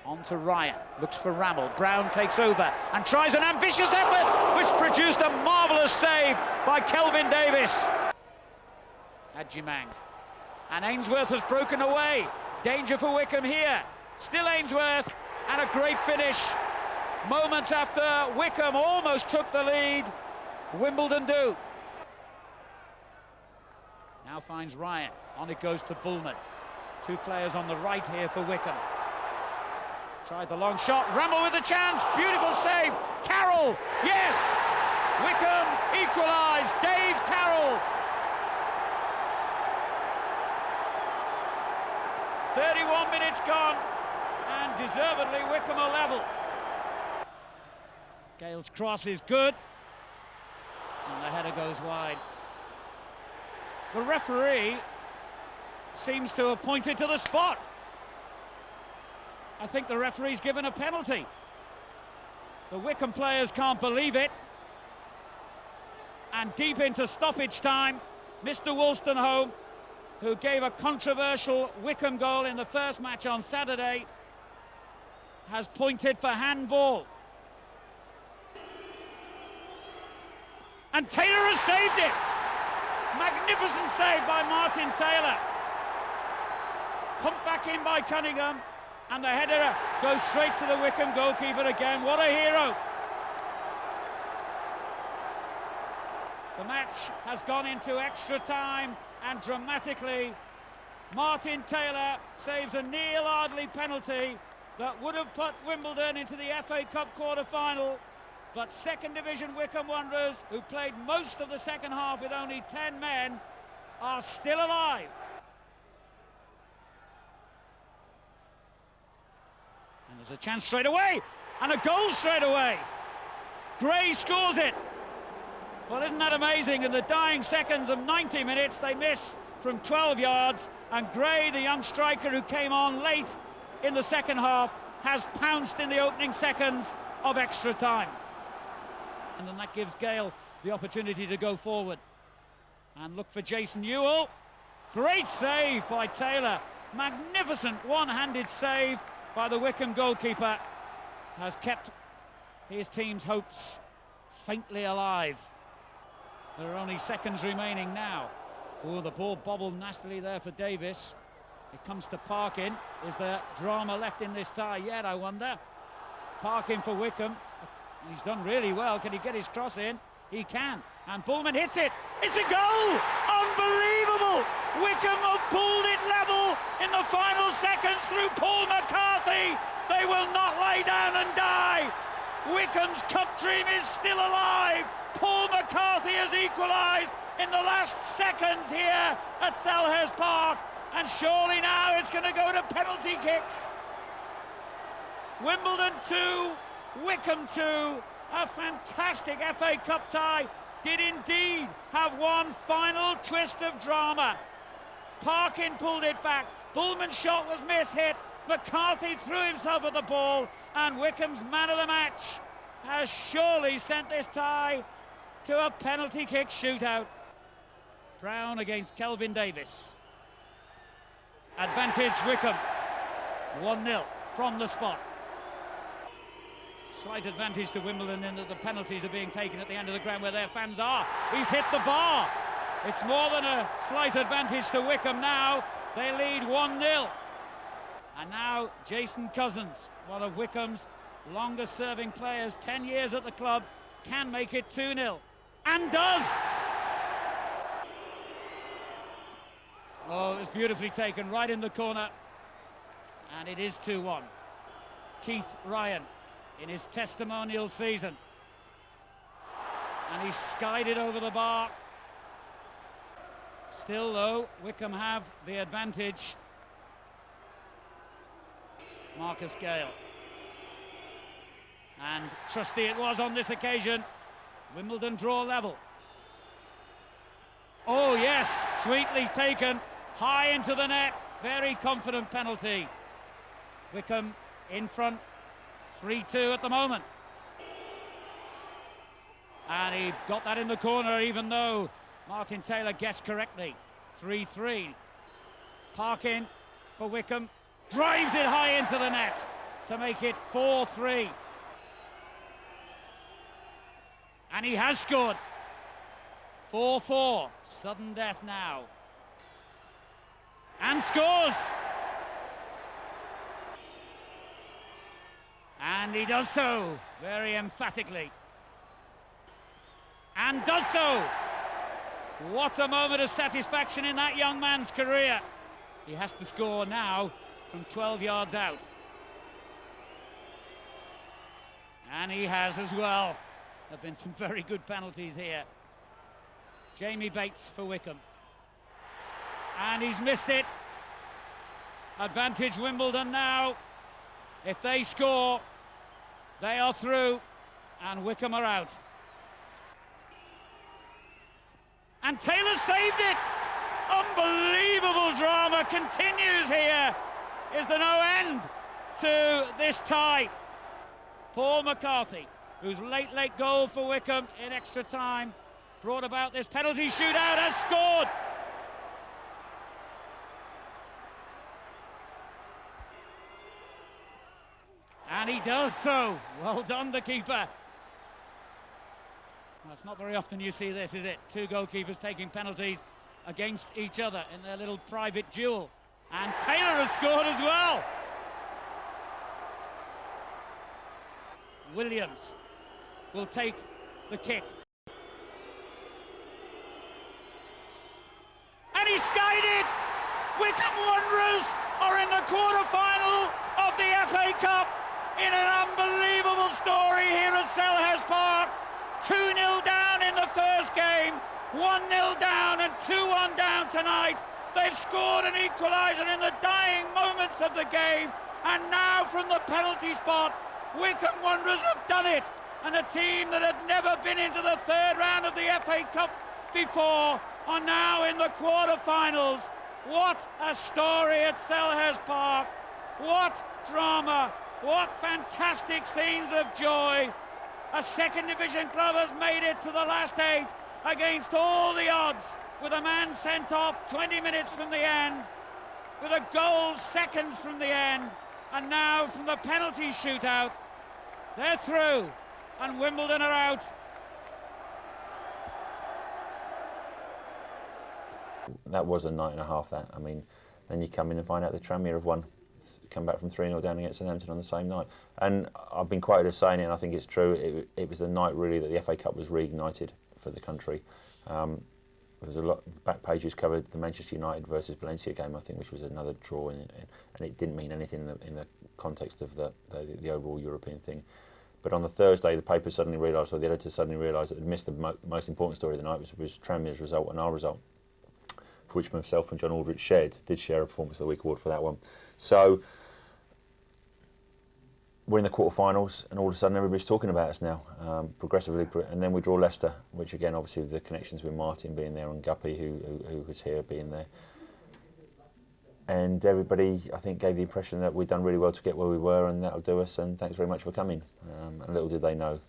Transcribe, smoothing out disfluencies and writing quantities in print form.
On to Ryan, looks for Rammell. Brown takes over and tries an ambitious effort, which produced a marvellous save by Kelvin Davis. Adjimang. And Ainsworth has broken away. Danger for Wycombe here. Still Ainsworth, and a great finish. Moments after Wycombe almost took the lead, Wimbledon do. Now finds Ryan. On it goes to Bullman. Two players on the right here for Wycombe. Tried the long shot. Rammell with a chance. Beautiful save. Carroll. Yes! Wycombe equalised. Dave Carroll. 31 minutes gone, and deservedly Wycombe are level. Gale's cross is good, and the header goes wide. The referee seems to have pointed to the spot. I think the referee's given a penalty. The Wycombe players can't believe it. And deep into stoppage time, Mr. Wolstenholme, who gave a controversial Wycombe goal in the first match on Saturday, has pointed for handball. And Taylor has saved it! Magnificent save by Martin Taylor. Pumped back in by Cunningham, and the header goes straight to the Wycombe goalkeeper again. What a hero! The match has gone into extra time, and dramatically, Martin Taylor saves a Neil Ardley penalty that would have put Wimbledon into the FA Cup quarter-final. But second division Wycombe Wanderers, who played most of the second half with only 10 men, are still alive. And there's a chance straight away, and a goal straight away. Gray scores it. Well, isn't that amazing? In the dying seconds of 90 minutes, they miss from 12 yards, and Gray, the young striker who came on late in the second half, has pounced in the opening seconds of extra time. And then that gives Gale the opportunity to go forward and look for Jason Ewell. Great save by Taylor. Magnificent one-handed save by the Wycombe goalkeeper. Has kept his team's hopes faintly alive. There are only seconds remaining now. Oh, the ball bobbled nastily there for Davis. It comes to Parkin. Is there drama left in this tie yet, I wonder? Parkin for Wycombe. He's done really well. Can he get his cross in? He can. And Bullman hits it. It's a goal! Unbelievable! Wycombe have pulled it level in the final seconds through Paul McCarthy. They will not lay down and die. Wycombe's cup dream is still alive. Paul McCarthy has equalised in the last seconds here at Selhurst Park, and surely now it's going to go to penalty kicks. Wimbledon 2, Wycombe 2, a fantastic FA Cup tie did indeed have one final twist of drama. Parkin pulled it back, Bullman's shot was mishit, McCarthy threw himself at the ball, and Wycombe's man of the match has surely sent this tie to a penalty kick shootout. Brown against Kelvin Davis. Advantage Wycombe. 1-0 from the spot. Slight advantage to Wimbledon in that the penalties are being taken at the end of the ground where their fans are. He's hit the bar. It's more than a slight advantage to Wycombe now. They lead 1-0. And now Jason Cousins, one of Wycombe's longest serving players, 10 years at the club, can make it 2-0. And does! Oh, it was beautifully taken, right in the corner. And it is 2-1. Keith Ryan in his testimonial season. And he's skied it over the bar. Still, though, Wycombe have the advantage. Marcus Gale. And trusty it was on this occasion. Wimbledon draw level. Oh yes, sweetly taken, high into the net, very confident penalty. Wycombe in front, 3-2 at the moment. And he got that in the corner, even though Martin Taylor guessed correctly. 3-3. Parkin for Wycombe, drives it high into the net. to make it 4-3. And he has scored. 4-4. Sudden death now. And scores! And he does so very emphatically. And does so! What a moment of satisfaction in that young man's career. He has to score now from 12 yards out. And he has as well. There have been some very good penalties here. Jamie Bates for Wycombe. And he's missed it. Advantage Wimbledon now. If they score, they are through, and Wycombe are out. And Taylor saved it! Unbelievable drama continues here. Is there no end to this tie? Paul McCarthy, whose late goal for Wycombe in extra time brought about this penalty shootout, has scored. And he does so. Well done, the keeper. Well, it's not very often you see this, is it? Two goalkeepers taking penalties against each other in their little private duel. And Taylor has scored as well. Williams will take the kick. And he skied it! Wycombe Wanderers are in the quarter-final of the FA Cup in an unbelievable story here at Selhurst Park. 2-0 down in the first game, 1-0 down and 2-1 down tonight. They've scored an equaliser in the dying moments of the game, and now from the penalty spot, Wycombe Wanderers have done it, and a team that had never been into the third round of the FA Cup before are now in the quarter-finals. What a story at Selhurst Park. What drama, what fantastic scenes of joy. A second division club has made it to the last 8 against all the odds, with a man sent off 20 minutes from the end, with a goal seconds from the end, and now from the penalty shootout, they're through, and Wimbledon are out. That was a night and a half, that. I mean, then you come in and find out the Tranmere have won, come back from 3-0 down against Southampton on the same night. And I've been quoted as saying it, and I think it's true, it was the night really that the FA Cup was reignited for the country. There was a lot, back pages covered the Manchester United versus Valencia game, I think, which was another draw, and it didn't mean anything in the context of the overall European thing. But on the Thursday, the paper suddenly realised, or the editor suddenly realised, that they'd missed the most important story of the night, which was Tranmere's result and our result, for which myself and John Aldrich did share a Performance of the Week award for that one. So we're in the quarterfinals, and all of a sudden everybody's talking about us now, progressively, and then we draw Leicester, which again, obviously, the connections with Martin being there and Guppy, who was here, being there. And everybody, I think, gave the impression that we'd done really well to get where we were, and that'll do us, and thanks very much for coming. And little did they know